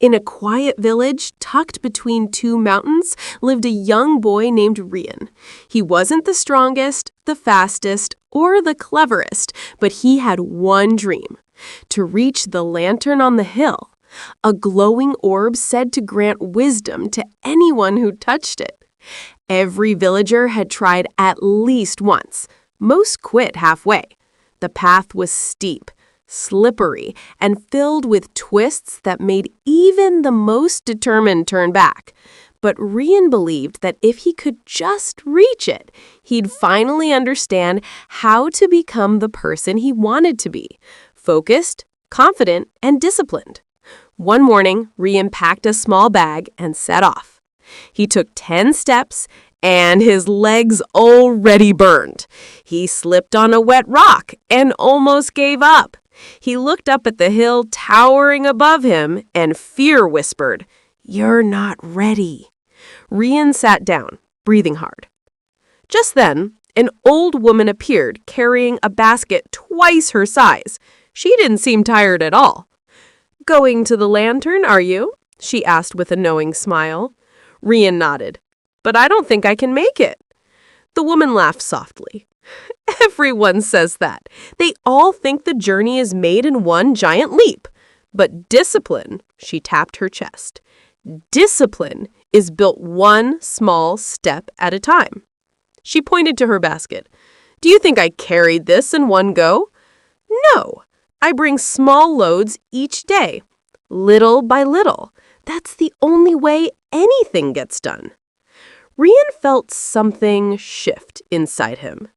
In a quiet village tucked between two mountains lived a young boy named Rian. He wasn't the strongest, the fastest, or the cleverest, but he had one dream: to reach the lantern on the hill. A glowing orb said to grant wisdom to anyone who touched it. Every villager had tried at least once. Most quit halfway. The path was steep, slippery, and filled with twists that made even the most determined turn back. But Rian believed that if he could just reach it, he'd finally understand how to become the person he wanted to be: focused, confident, and disciplined. One morning, Rian packed a small bag and set off. He took 10 steps, and his legs already burned. He slipped on a wet rock and almost gave up. He looked up at the hill towering above him, and fear whispered, "You're not ready." Rian sat down, breathing hard. Just then, an old woman appeared carrying a basket twice her size. She didn't seem tired at all. "Going to the lantern, are you?" she asked with a knowing smile. Rian nodded. "But I don't think I can make it." The woman laughed softly. "Everyone says that. They all think the journey is made in one giant leap. But discipline," she tapped her chest, "discipline is built one small step at a time." She pointed to her basket. "Do you think I carried this in one go? No. I bring small loads each day, little by little. That's the only way anything gets done." Rian felt something shift inside him.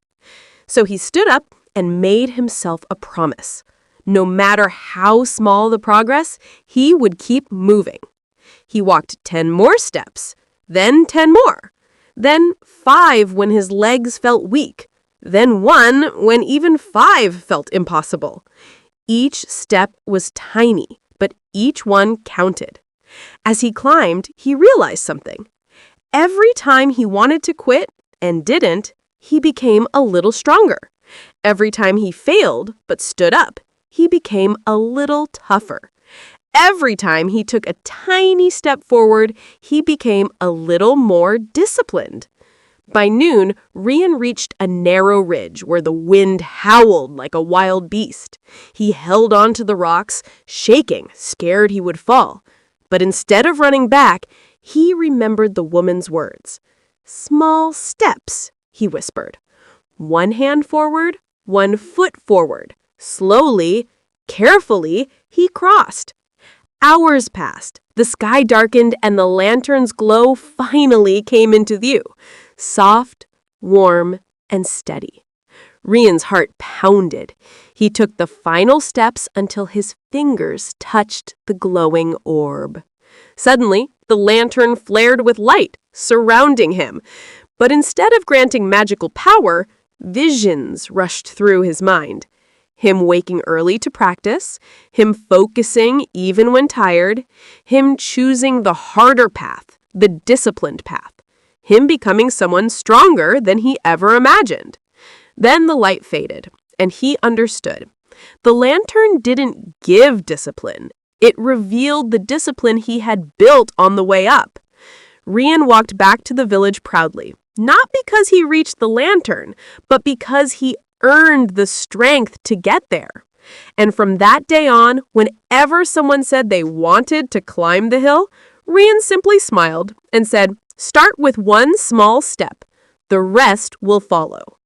So he stood up and made himself a promise. No matter how small the progress, he would keep moving. He walked 10 more steps, then 10 more, then 5 when his legs felt weak, then 1 when even 5 felt impossible. Each step was tiny, but each one counted. As he climbed, he realized something. Every time he wanted to quit and didn't, he became a little stronger. Every time he failed but stood up, he became a little tougher. Every time he took a tiny step forward, he became a little more disciplined. By noon, Rian reached a narrow ridge where the wind howled like a wild beast. He held onto the rocks, shaking, scared he would fall. But instead of running back, he remembered the woman's words. "Small steps," he whispered. 1 hand forward, 1 foot forward. Slowly, carefully, he crossed. Hours passed. The sky darkened and the lantern's glow finally came into view. Soft, warm, and steady. Rian's heart pounded. He took the final steps until his fingers touched the glowing orb. Suddenly, the lantern flared with light, surrounding him. But instead of granting magical power, visions rushed through his mind. Him waking early to practice, him focusing even when tired, him choosing the harder path, the disciplined path, him becoming someone stronger than he ever imagined. Then the light faded, and he understood. The lantern didn't give discipline. It revealed the discipline he had built on the way up. Rian walked back to the village proudly, not because he reached the lantern, but because he earned the strength to get there. And from that day on, whenever someone said they wanted to climb the hill, Rian simply smiled and said, "Start with 1 small step. The rest will follow."